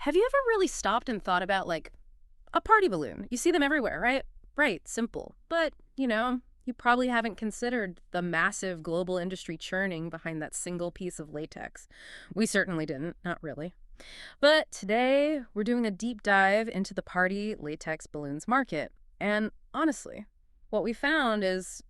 Have you ever really stopped and thought about, like, a party balloon? You see them everywhere, right? Right, simple. But, you probably haven't considered the massive global industry churning behind that single piece of latex. We certainly didn't, not really. But today, we're doing a deep dive into the party latex balloons market. And honestly, what we found is,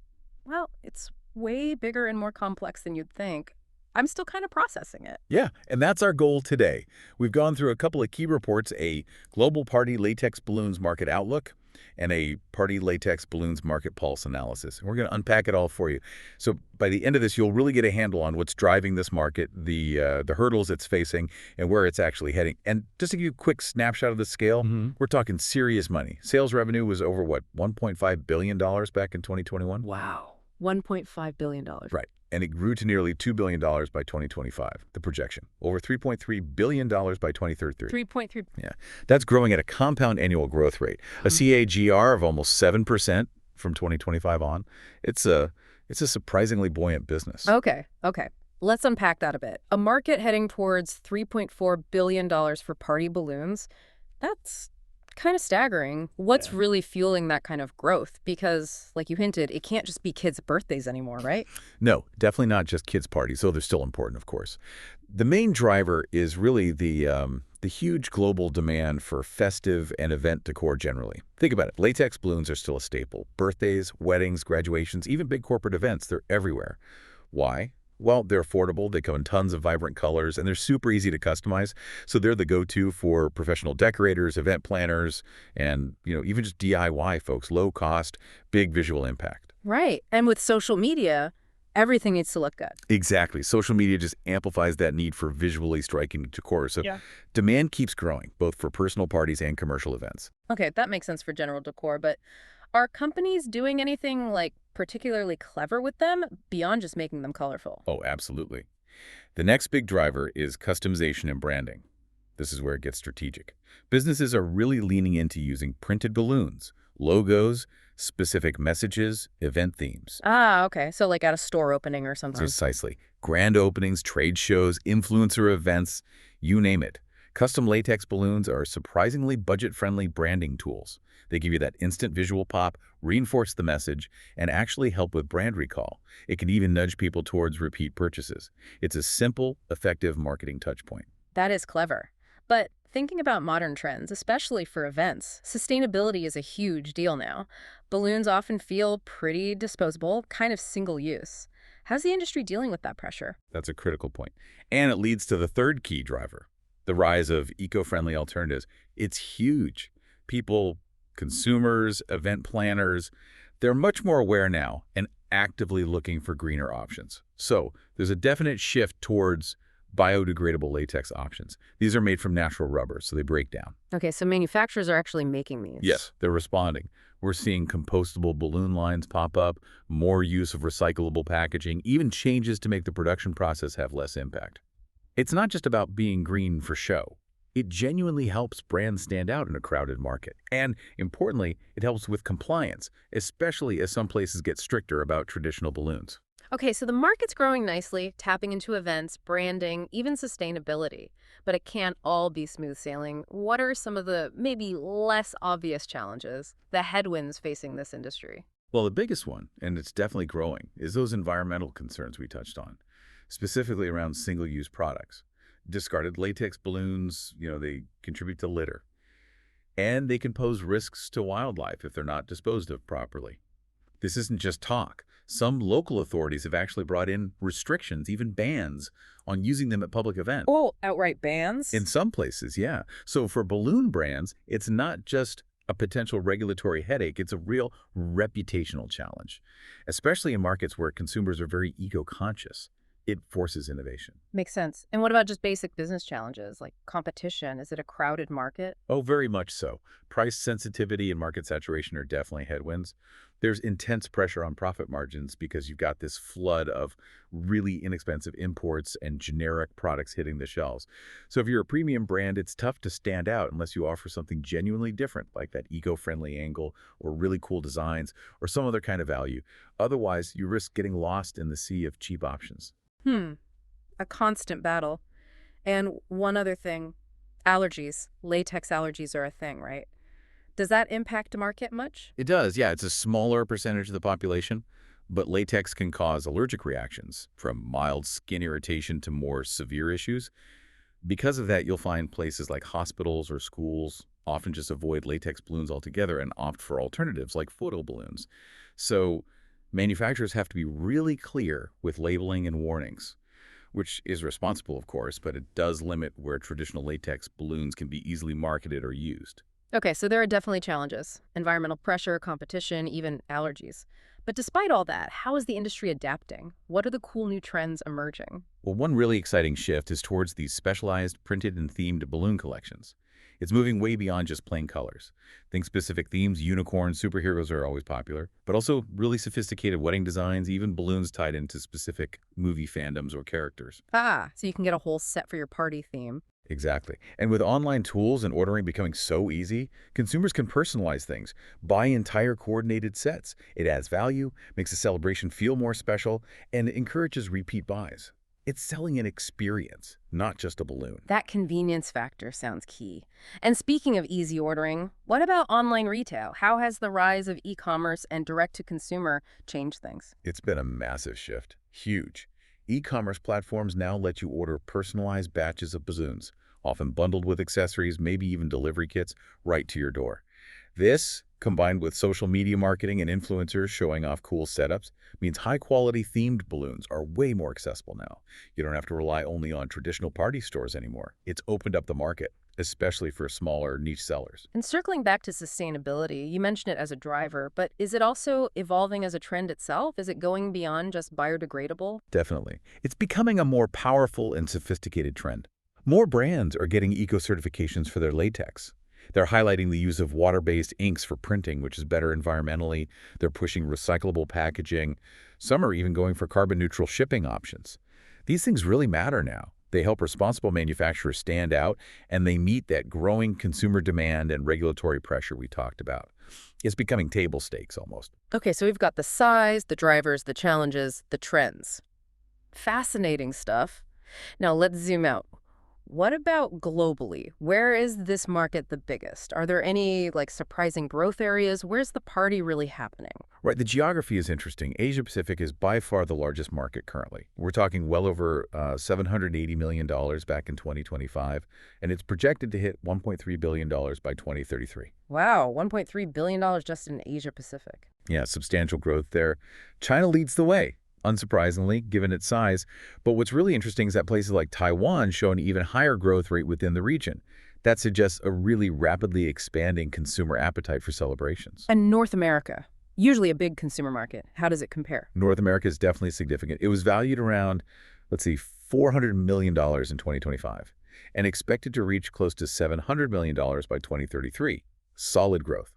well, it's way bigger and more complex than you'd think. I'm still kind of processing it. Yeah, and that's our goal today. We've gone through a couple of key reports, a global party latex balloons market outlook and a party latex balloons market pulse analysis. And we're going to unpack it all for you. So by the end of this, you'll really get a handle on what's driving this market, the hurdles it's facing, and where it's actually heading. And just to give you a quick snapshot of the scale, we're talking serious money. Sales revenue was over, what, $1.5 billion back in 2021? Wow. $1.5 billion. Right. And it grew to nearly $2 billion by 2025, the projection. Over $3.3 billion by 2033. 3.3. Yeah. That's growing at a compound annual growth rate, a CAGR of almost 7% from 2025 on. It's a surprisingly buoyant business. Okay. Let's unpack that a bit. A market heading towards $3.4 billion for party balloons, that's kind of staggering. What's really fueling that kind of growth? Because, like you hinted, it can't just be kids' birthdays anymore, right? No, definitely not just kids' parties, though they're still important, of course. The main driver is really the huge global demand for festive and event decor generally. Think about it. Latex balloons are still a staple. Birthdays, weddings, graduations, even big corporate events, they're everywhere. Why? Well, they're affordable, they come in tons of vibrant colors, and they're super easy to customize. So they're the go-to for professional decorators, event planners, and even just DIY folks. Low cost, big visual impact. Right. And with social media, everything needs to look good. Exactly. Social media just amplifies that need for visually striking decor. So demand keeps growing, both for personal parties and commercial events. Okay, that makes sense for general decor, but are companies doing anything, like, particularly clever with them beyond just making them colorful? Oh, absolutely. The next big driver is customization and branding. This is where it gets strategic. Businesses are really leaning into using printed balloons, logos, specific messages, event themes. Ah, okay. So like at a store opening or something. Precisely. Grand openings, trade shows, influencer events, you name it. Custom latex balloons are surprisingly budget-friendly branding tools. They give you that instant visual pop, reinforce the message, and actually help with brand recall. It can even nudge people towards repeat purchases. It's a simple, effective marketing touchpoint. That is clever. But thinking about modern trends, especially for events, sustainability is a huge deal now. Balloons often feel pretty disposable, kind of single-use. How's the industry dealing with that pressure? That's a critical point. And it leads to the third key driver, the rise of eco-friendly alternatives. It's huge. People, consumers, event planners, they're much more aware now and actively looking for greener options. So there's a definite shift towards biodegradable latex options. These are made from natural rubber, so they break down. Okay, so manufacturers are actually making these. Yes, they're responding. We're seeing compostable balloon lines pop up, more use of recyclable packaging, even changes to make the production process have less impact. It's not just about being green for show. It genuinely helps brands stand out in a crowded market. And importantly, it helps with compliance, especially as some places get stricter about traditional balloons. Okay, so the market's growing nicely, tapping into events, branding, even sustainability. But it can't all be smooth sailing. What are some of the maybe less obvious challenges, the headwinds facing this industry? Well, the biggest one, and it's definitely growing, is those environmental concerns we touched on, specifically around single-use products. Discarded latex balloons, they contribute to litter. And they can pose risks to wildlife if they're not disposed of properly. This isn't just talk. Some local authorities have actually brought in restrictions, even bans, on using them at public events. Oh, outright bans? In some places, yeah. So for balloon brands, it's not just a potential regulatory headache, it's a real reputational challenge, especially in markets where consumers are very eco-conscious. It forces innovation. Makes sense. And what about just basic business challenges, like competition? Is it a crowded market? Oh, very much so. Price sensitivity and market saturation are definitely headwinds. There's intense pressure on profit margins because you've got this flood of really inexpensive imports and generic products hitting the shelves. So if you're a premium brand, it's tough to stand out unless you offer something genuinely different, like that eco-friendly angle or really cool designs or some other kind of value. Otherwise, you risk getting lost in the sea of cheap options. A constant battle. And one other thing, Allergies. Latex allergies are a thing, right? Does that impact the market much? It does, yeah. It's a smaller percentage of the population, but latex can cause allergic reactions, from mild skin irritation to more severe issues. Because of that, you'll find places like hospitals or schools often just avoid latex balloons altogether and opt for alternatives like photo balloons. So manufacturers have to be really clear with labeling and warnings, which is responsible, of course, but it does limit where traditional latex balloons can be easily marketed or used. Okay, so there are definitely challenges. Environmental pressure, competition, even allergies. But despite all that, how is the industry adapting? What are the cool new trends emerging? Well, one really exciting shift is towards these specialized printed and themed balloon collections. It's moving way beyond just plain colors. Think specific themes, unicorns, superheroes are always popular, but also really sophisticated wedding designs, even balloons tied into specific movie fandoms or characters. Ah, so you can get a whole set for your party theme. Exactly. And with online tools and ordering becoming so easy, consumers can personalize things, buy entire coordinated sets. It adds value, makes the celebration feel more special, and encourages repeat buys. It's selling an experience, not just a balloon. That convenience factor sounds key. And speaking of easy ordering, what about online retail? How has the rise of e-commerce and direct-to-consumer changed things? It's been a massive shift. Huge. E-commerce platforms now let you order personalized batches of balloons, often bundled with accessories, maybe even delivery kits, right to your door. This, combined with social media marketing and influencers showing off cool setups, means high-quality themed balloons are way more accessible now. You don't have to rely only on traditional party stores anymore. It's opened up the market, especially for smaller niche sellers. And circling back to sustainability, you mentioned it as a driver, but is it also evolving as a trend itself? Is it going beyond just biodegradable? Definitely. It's becoming a more powerful and sophisticated trend. More brands are getting eco-certifications for their latex. They're highlighting the use of water-based inks for printing, which is better environmentally. They're pushing recyclable packaging. Some are even going for carbon-neutral shipping options. These things really matter now. They help responsible manufacturers stand out, and they meet that growing consumer demand and regulatory pressure we talked about. It's becoming table stakes almost. Okay, so we've got the size, the drivers, the challenges, the trends. Fascinating stuff. Now let's zoom out. What about globally? Where is this market the biggest? Are there any surprising growth areas? Where's the party really happening? Right, the geography is interesting. Asia-Pacific is by far the largest market currently. We're talking well over $780 million back in 2025, and it's projected to hit $1.3 billion by 2033. Wow, $1.3 billion just in Asia Pacific. Yeah, substantial growth there. China leads the way, unsurprisingly, given its size. But what's really interesting is that places like Taiwan show an even higher growth rate within the region. That suggests a really rapidly expanding consumer appetite for celebrations. And North America, usually a big consumer market. How does it compare? North America is definitely significant. It was valued around, let's see, $400 million in 2025 and expected to reach close to $700 million by 2033. Solid growth.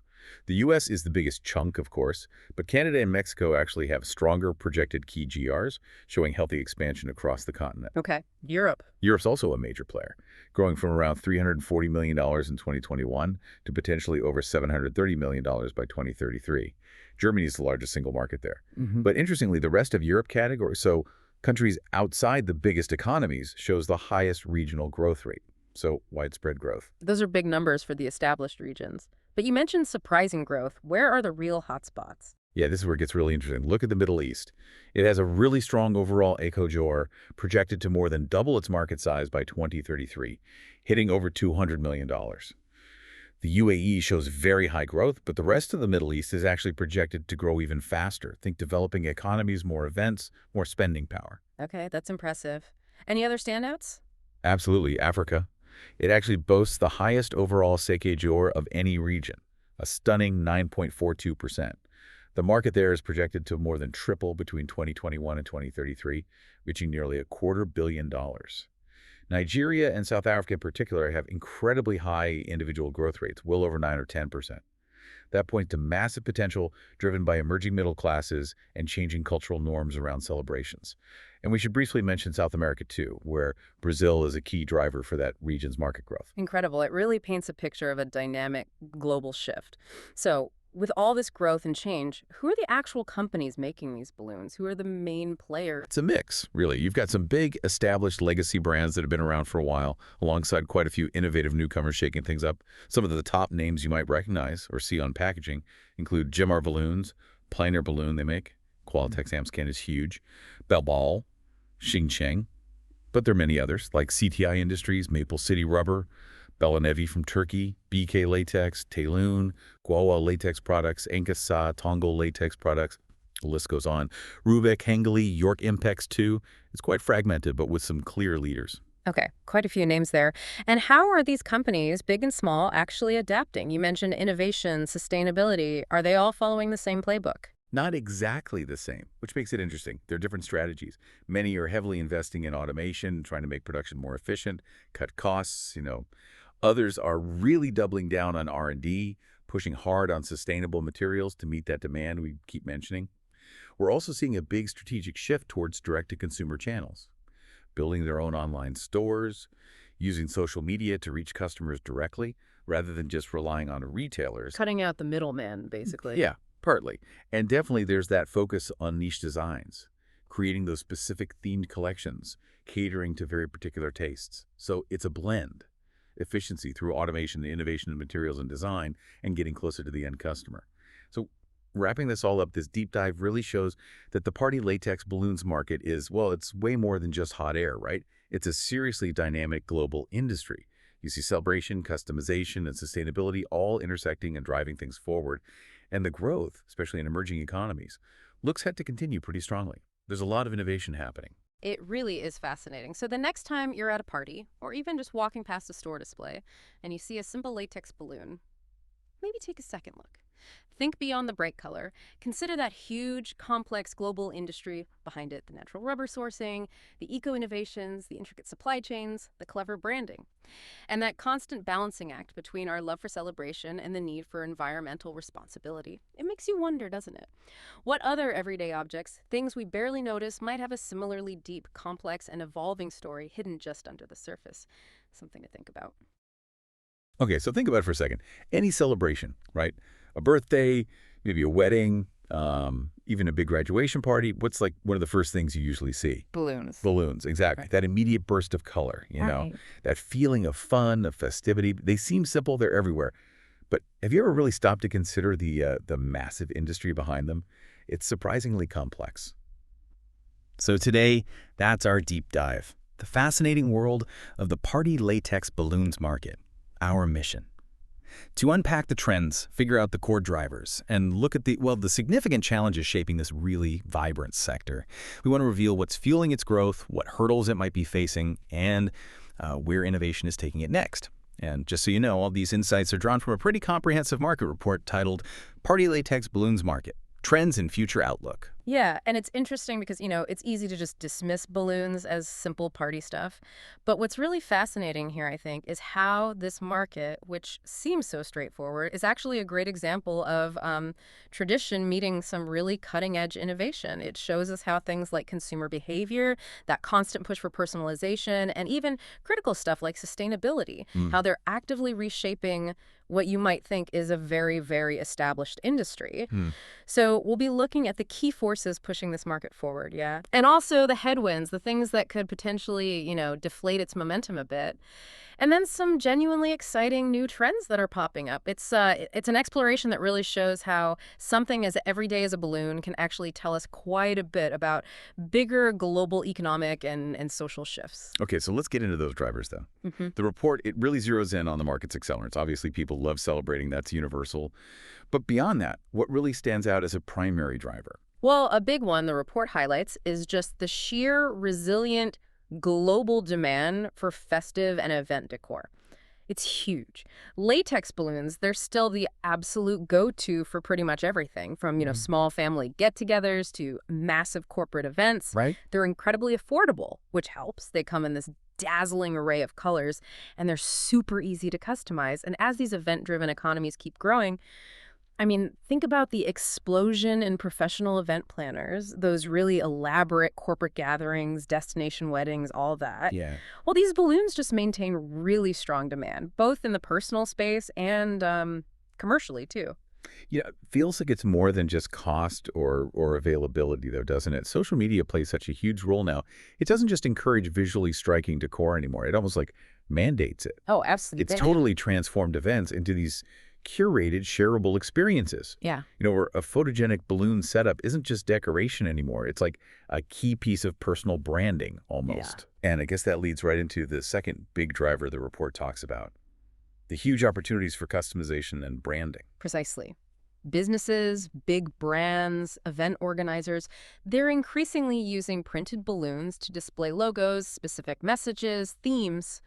The U.S. is the biggest chunk, of course, but Canada and Mexico actually have stronger projected key GRs, showing healthy expansion across the continent. Okay, Europe. Europe's also a major player, growing from around $340 million in 2021 to potentially over $730 million by 2033. Germany is the largest single market there. But interestingly, the rest of Europe category, so countries outside the biggest economies, shows the highest regional growth rate. So widespread growth. Those are big numbers for the established regions. But you mentioned surprising growth. Where are the real hotspots? Yeah, this is where it gets really interesting. Look at the Middle East. It has a really strong overall eco-JOR, projected to more than double its market size by 2033, hitting over $200 million. The UAE shows very high growth, but the rest of the Middle East is actually projected to grow even faster. Think developing economies, more events, more spending power. Okay, that's impressive. Any other standouts? Absolutely, Africa. It actually boasts the highest overall Seike-JOR of any region, a stunning 9.42%. The market there is projected to more than triple between 2021 and 2033, reaching nearly $250 million. Nigeria and South Africa in particular have incredibly high individual growth rates, well over 9 or 10%. That points to massive potential driven by emerging middle classes and changing cultural norms around celebrations. And we should briefly mention South America too, where Brazil is a key driver for that region's market growth. Incredible. It really paints a picture of a dynamic global shift. So with all this growth and change, who are the actual companies making these balloons? Who are the main players? It's a mix, really. You've got some big established legacy brands that have been around for a while, alongside quite a few innovative newcomers shaking things up. Some of the top names you might recognize or see on packaging include Gemar Balloons, Pioneer Balloon they make, Qualitex Amscan is huge, Bell, Xingcheng, but there are many others like CTI Industries, Maple City Rubber, Belanevi from Turkey, BK Latex, Tayloon, Guawa Latex Products, Enkasa, Tongo Latex Products. The list goes on. Rubeck, Hengeli, York Impex too. It's quite fragmented, but with some clear leaders. Okay, quite a few names there. And how are these companies, big and small, actually adapting? You mentioned innovation, sustainability. Are they all following the same playbook? Not exactly the same, which makes it interesting. There are different strategies. Many are heavily investing in automation, trying to make production more efficient, cut costs. Others are really doubling down on R&D, pushing hard on sustainable materials to meet that demand we keep mentioning. We're also seeing a big strategic shift towards direct-to-consumer channels, building their own online stores, using social media to reach customers directly, rather than just relying on retailers. Cutting out the middleman, basically. Yeah, partly. And definitely there's that focus on niche designs, creating those specific themed collections, catering to very particular tastes. So it's a blend. Efficiency through automation, the innovation in materials and design, and getting closer to the end customer. So wrapping this all up, this deep dive really shows that the party latex balloons market is, well, it's way more than just hot air, right? It's a seriously dynamic global industry. You see celebration, customization, and sustainability all intersecting and driving things forward. And the growth, especially in emerging economies, looks set to continue pretty strongly. There's a lot of innovation happening. It really is fascinating. So the next time you're at a party, or even just walking past a store display, and you see a simple latex balloon, maybe take a second look. Think beyond the bright color. Consider that huge, complex global industry behind it, the natural rubber sourcing, the eco-innovations, the intricate supply chains, the clever branding, and that constant balancing act between our love for celebration and the need for environmental responsibility. It makes you wonder, doesn't it? What other everyday objects, things we barely notice, might have a similarly deep, complex, and evolving story hidden just under the surface? Something to think about. Okay, so think about it for a second. Any celebration, right? A birthday, maybe a wedding, even a big graduation party. What's like one of the first things you usually see? Balloons. Balloons, exactly. Right. That immediate burst of color. Right. That feeling of fun, of festivity. They seem simple, they're everywhere. But have you ever really stopped to consider the massive industry behind them? It's surprisingly complex. So today, that's our deep dive. The fascinating world of the party latex balloons market. Our mission. To unpack the trends, figure out the core drivers, and look at the significant challenges shaping this really vibrant sector. We want to reveal what's fueling its growth, what hurdles it might be facing, and where innovation is taking it next. And just so you know, all these insights are drawn from a pretty comprehensive market report titled Party Latex Balloons Market, Trends and Future Outlook. Yeah, and it's interesting because, it's easy to just dismiss balloons as simple party stuff. But what's really fascinating here, I think, is how this market, which seems so straightforward, is actually a great example of tradition meeting some really cutting-edge innovation. It shows us how things like consumer behavior, that constant push for personalization, and even critical stuff like sustainability, how they're actively reshaping what you might think is a very, very established industry. So we'll be looking at the key forces pushing this market forward, yeah? And also the headwinds, the things that could potentially, deflate its momentum a bit. And then some genuinely exciting new trends that are popping up. It's an exploration that really shows how something as everyday as a balloon can actually tell us quite a bit about bigger global economic and social shifts. Okay, so let's get into those drivers then. The report, it really zeroes in on the market's accelerants. Obviously, people love celebrating. That's universal. But beyond that, what really stands out as a primary driver? Well, a big one the report highlights is just the sheer resilient global demand for festive and event decor. It's huge. Latex balloons, they're still the absolute go-to for pretty much everything, from, small family get-togethers to massive corporate events. Right. They're incredibly affordable, which helps. They come in this dazzling array of colors, and they're super easy to customize. And as these event-driven economies keep growing, think about the explosion in professional event planners, those really elaborate corporate gatherings, destination weddings, all that. Yeah. Well, these balloons just maintain really strong demand, both in the personal space and commercially, too. Yeah, it feels like it's more than just cost or availability, though, doesn't it? Social media plays such a huge role now. It doesn't just encourage visually striking decor anymore. It almost like mandates it. Oh, It's absolutely. totally transformed events into these curated, shareable experiences. Yeah. Where a photogenic balloon setup isn't just decoration anymore. It's like a key piece of personal branding Yeah. almost. And I guess that leads right into the second big driver the report talks about, the huge opportunities for customization and branding. Precisely. Businesses, big brands, event organizers, they're increasingly using printed balloons to display logos, specific messages, themes.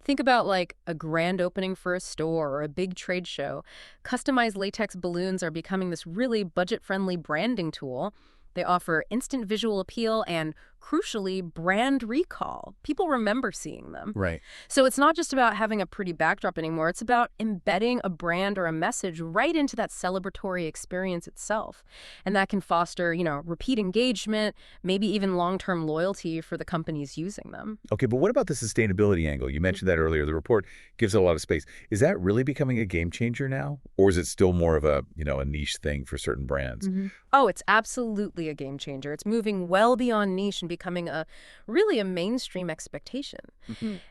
Think about like a grand opening for a store or a big trade show. Customized latex balloons are becoming this really budget-friendly branding tool. They offer instant visual appeal and, crucially, brand recall. People remember seeing them. Right. So it's not just about having a pretty backdrop anymore. It's about embedding a brand or a message right into that celebratory experience itself. And that can foster, repeat engagement, maybe even long-term loyalty for the companies using them. Okay, but what about the sustainability angle? You mentioned that earlier. The report gives it a lot of space. Is that really becoming a game changer now? Or is it still more of a niche thing for certain brands? Oh, it's absolutely a game changer. It's moving well beyond niche and becoming really a mainstream expectation.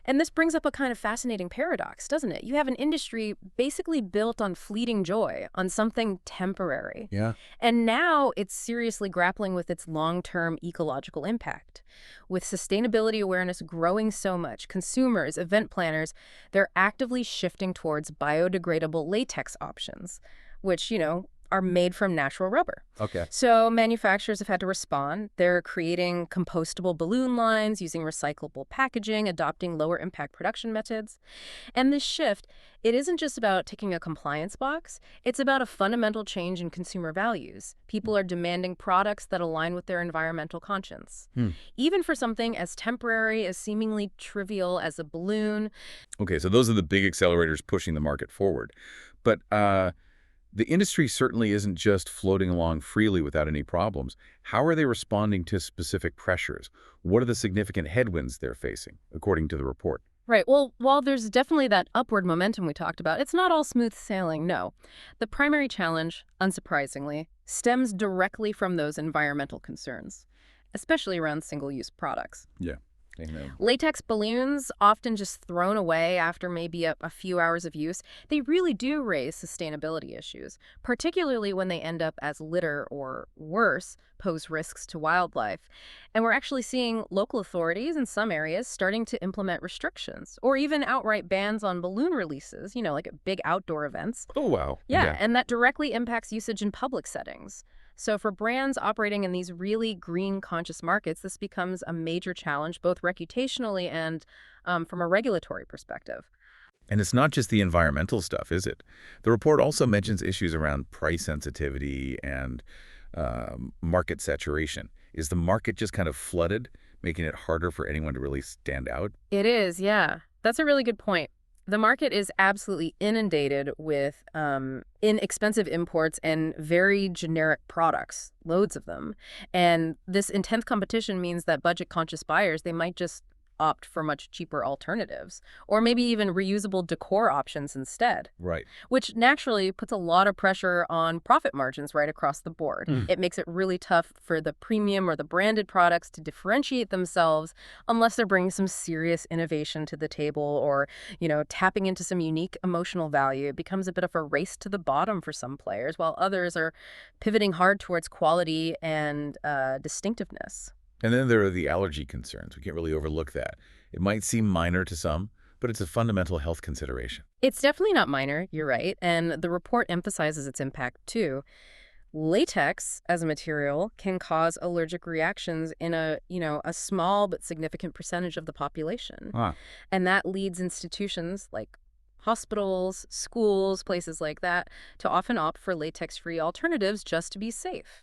And this brings up a kind of fascinating paradox, doesn't it? You have an industry basically built on fleeting joy, on something temporary. Yeah. And now it's seriously grappling with its long-term ecological impact. With sustainability awareness growing so much, consumers, event planners, they're actively shifting towards biodegradable latex options, which, are made from natural rubber. Okay. So manufacturers have had to respond. They're creating compostable balloon lines, using recyclable packaging, adopting lower impact production methods. And this shift, it isn't just about ticking a compliance box. It's about a fundamental change in consumer values. People are demanding products that align with their environmental conscience. Even for something as temporary, as seemingly trivial as a balloon. Okay, so those are the big accelerators pushing the market forward. But the industry certainly isn't just floating along freely without any problems. How are they responding to specific pressures? What are the significant headwinds they're facing, according to the report? Right. Well, while there's definitely that upward momentum we talked about, it's not all smooth sailing, no. The primary challenge, unsurprisingly, stems directly from those environmental concerns, especially around single-use products. Yeah. Amen. Latex balloons, often just thrown away after maybe a few hours of use, they really do raise sustainability issues, particularly when they end up as litter or, worse, pose risks to wildlife. And we're actually seeing local authorities in some areas starting to implement restrictions or even outright bans on balloon releases, like at big outdoor events. Oh, wow. Yeah, and that directly impacts usage in public settings. So for brands operating in these really green-conscious markets, this becomes a major challenge, both reputationally and from a regulatory perspective. And it's not just the environmental stuff, is it? The report also mentions issues around price sensitivity and market saturation. Is the market just kind of flooded, making it harder for anyone to really stand out? It is, yeah. That's a really good point. The market is absolutely inundated with inexpensive imports and very generic products, loads of them. And this intense competition means that budget-conscious buyers, they might just opt for much cheaper alternatives, or maybe even reusable decor options instead, Right. which naturally puts a lot of pressure on profit margins right across the board. It makes it really tough for the premium or the branded products to differentiate themselves unless they're bringing some serious innovation to the table or, tapping into some unique emotional value. It becomes a bit of a race to the bottom for some players, while others are pivoting hard towards quality and distinctiveness. And then there are the allergy concerns. We can't really overlook that. It might seem minor to some, but it's a fundamental health consideration. It's definitely not minor, you're right, and the report emphasizes its impact too. Latex as a material can cause allergic reactions in a small but significant percentage of the population. Ah. And that leads institutions like hospitals, schools, places like that to often opt for latex-free alternatives just to be safe.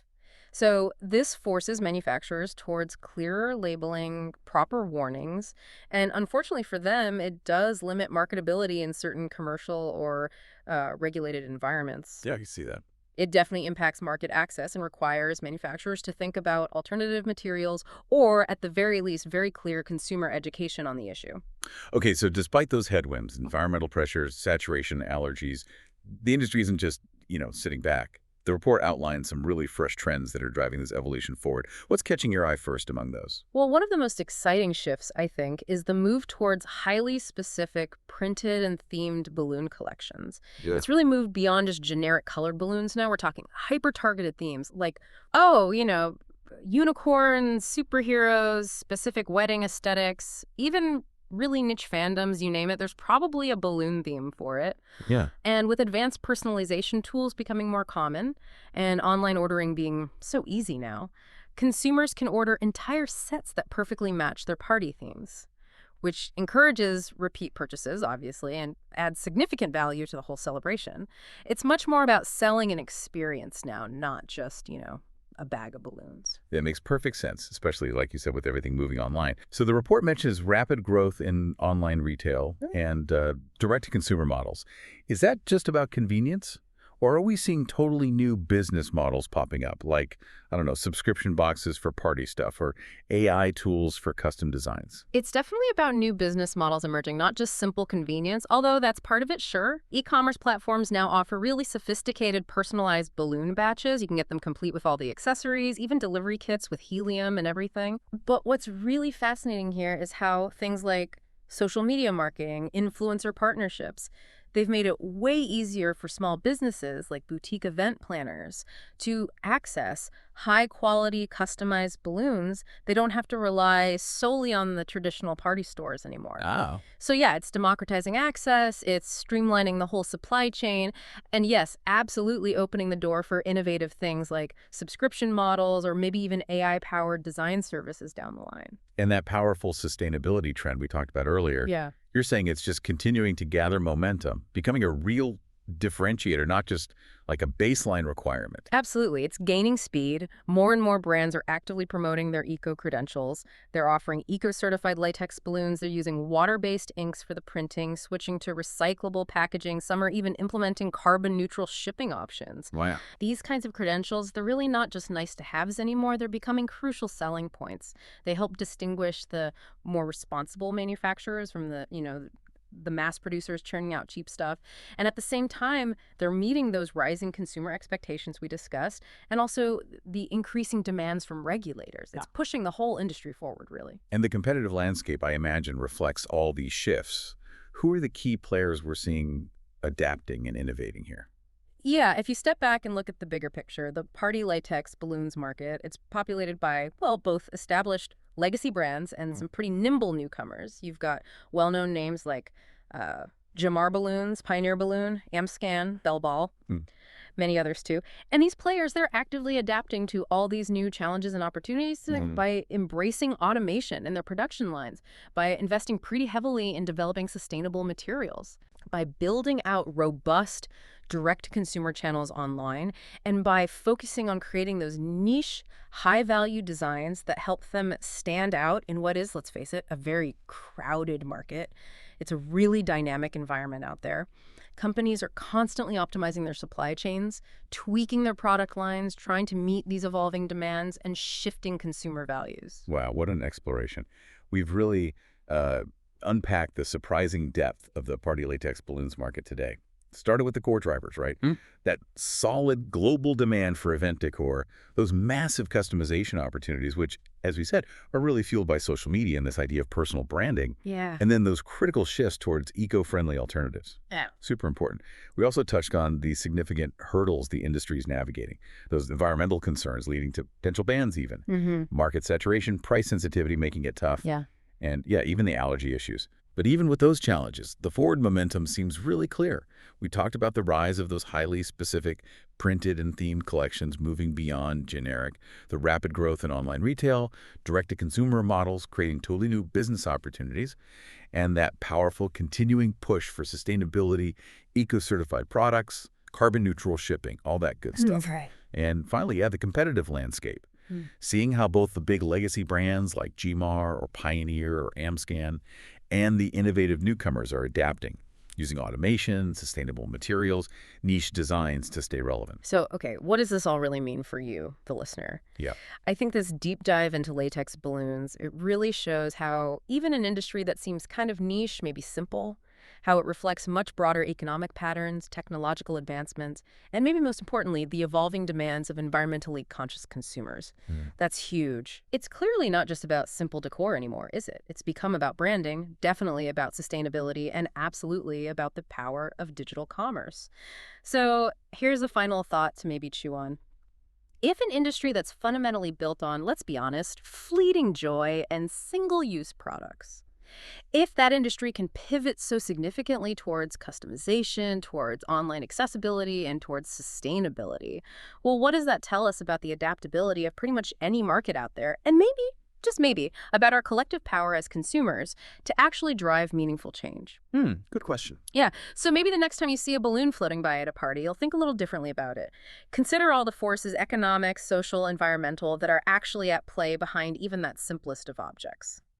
So this forces manufacturers towards clearer labeling, proper warnings, and unfortunately for them, it does limit marketability in certain commercial or regulated environments. Yeah, I can see that. It definitely impacts market access and requires manufacturers to think about alternative materials or, at the very least, very clear consumer education on the issue. Okay, so despite those headwinds, environmental pressures, saturation, allergies, the industry isn't just, sitting back. The report outlines some really fresh trends that are driving this evolution forward. What's catching your eye first among those? Well, one of the most exciting shifts, I think, is the move towards highly specific printed and themed balloon collections. Yeah. It's really moved beyond just generic colored balloons now. We're talking hyper-targeted themes like, oh, unicorns, superheroes, specific wedding aesthetics, even really niche fandoms, you name it. There's probably a balloon theme for it. Yeah. And with advanced personalization tools becoming more common and online ordering being so easy now, consumers can order entire sets that perfectly match their party themes, which encourages repeat purchases, obviously, and adds significant value to the whole celebration. It's much more about selling an experience now, not just, a bag of balloons. That makes perfect sense, especially, like you said, with everything moving online. So the report mentions rapid growth in online retail and direct-to-consumer models. Is that just about convenience? Or are we seeing totally new business models popping up, like, I don't know, subscription boxes for party stuff or AI tools for custom designs? It's definitely about new business models emerging, not just simple convenience, although that's part of it, sure. E-commerce platforms now offer really sophisticated personalized balloon batches. You can get them complete with all the accessories, even delivery kits with helium and everything. But what's really fascinating here is how things like social media marketing, influencer partnerships, they've made it way easier for small businesses like boutique event planners to access high-quality customized balloons. They don't have to rely solely on the traditional party stores anymore. Oh. So yeah, it's democratizing access, it's streamlining the whole supply chain, and yes, absolutely opening the door for innovative things like subscription models or maybe even AI-powered design services down the line. And that powerful sustainability trend we talked about earlier, Yeah. you're saying it's just continuing to gather momentum, becoming a real differentiator, not just like a baseline requirement. Absolutely. It's gaining speed. More and more brands are actively promoting their eco-credentials. They're offering eco-certified latex balloons. They're using water-based inks for the printing, switching to recyclable packaging. Some are even implementing carbon-neutral shipping options. Wow. These kinds of credentials, they're really not just nice-to-haves anymore. They're becoming crucial selling points. They help distinguish the more responsible manufacturers from the mass producers churning out cheap stuff. And at the same time, they're meeting those rising consumer expectations we discussed, and also the increasing demands from regulators. It's pushing the whole industry forward, really. And the competitive landscape, I imagine, reflects all these shifts. Who are the key players we're seeing adapting and innovating here? Yeah, if you step back and look at the bigger picture, the party latex balloons market, it's populated by, well, both established legacy brands and some pretty nimble newcomers. You've got well-known names like Jamar Balloons, Pioneer Balloon, Amscan, Bell Ball, many others too. And these players, they're actively adapting to all these new challenges and opportunities by embracing automation in their production lines, by investing pretty heavily in developing sustainable materials, by building out robust direct-to-consumer channels online, and by focusing on creating those niche, high-value designs that help them stand out in what is, let's face it, a very crowded market. It's a really dynamic environment out there. Companies are constantly optimizing their supply chains, tweaking their product lines, trying to meet these evolving demands, and shifting consumer values. Wow, what an exploration. We've really unpacked the surprising depth of the party latex balloons market today. Started with the core drivers, right? That solid global demand for event decor, those massive customization opportunities, which, as we said, are really fueled by social media and this idea of personal branding. Yeah. And then those critical shifts towards eco-friendly alternatives. Yeah. Super important. We also touched on the significant hurdles the industry is navigating, those environmental concerns leading to potential bans even, market saturation, price sensitivity making it tough, and even the allergy issues. But even with those challenges, the forward momentum seems really clear. We talked about the rise of those highly specific printed and themed collections moving beyond generic, the rapid growth in online retail, direct-to-consumer models creating totally new business opportunities, and that powerful continuing push for sustainability, eco-certified products, carbon-neutral shipping, all that good stuff. Right. And finally, the competitive landscape. Seeing how both the big legacy brands like Gmar or Pioneer or Amscan and the innovative newcomers are adapting, using automation, sustainable materials, niche designs to stay relevant. So, okay, what does this all really mean for you, the listener? Yeah. I think this deep dive into latex balloons, it really shows how even an industry that seems kind of niche, maybe simple, how it reflects much broader economic patterns, technological advancements, and maybe most importantly, the evolving demands of environmentally conscious consumers. Hmm. That's huge. It's clearly not just about simple decor anymore, is it? It's become about branding, definitely about sustainability, and absolutely about the power of digital commerce. So here's a final thought to maybe chew on. If an industry that's fundamentally built on, let's be honest, fleeting joy and single-use products, if that industry can pivot so significantly towards customization, towards online accessibility, and towards sustainability, well, what does that tell us about the adaptability of pretty much any market out there? And maybe, just maybe, about our collective power as consumers to actually drive meaningful change. Good question. Yeah, so maybe the next time you see a balloon floating by at a party, you'll think a little differently about it. Consider all the forces, economic, social, environmental, that are actually at play behind even that simplest of objects.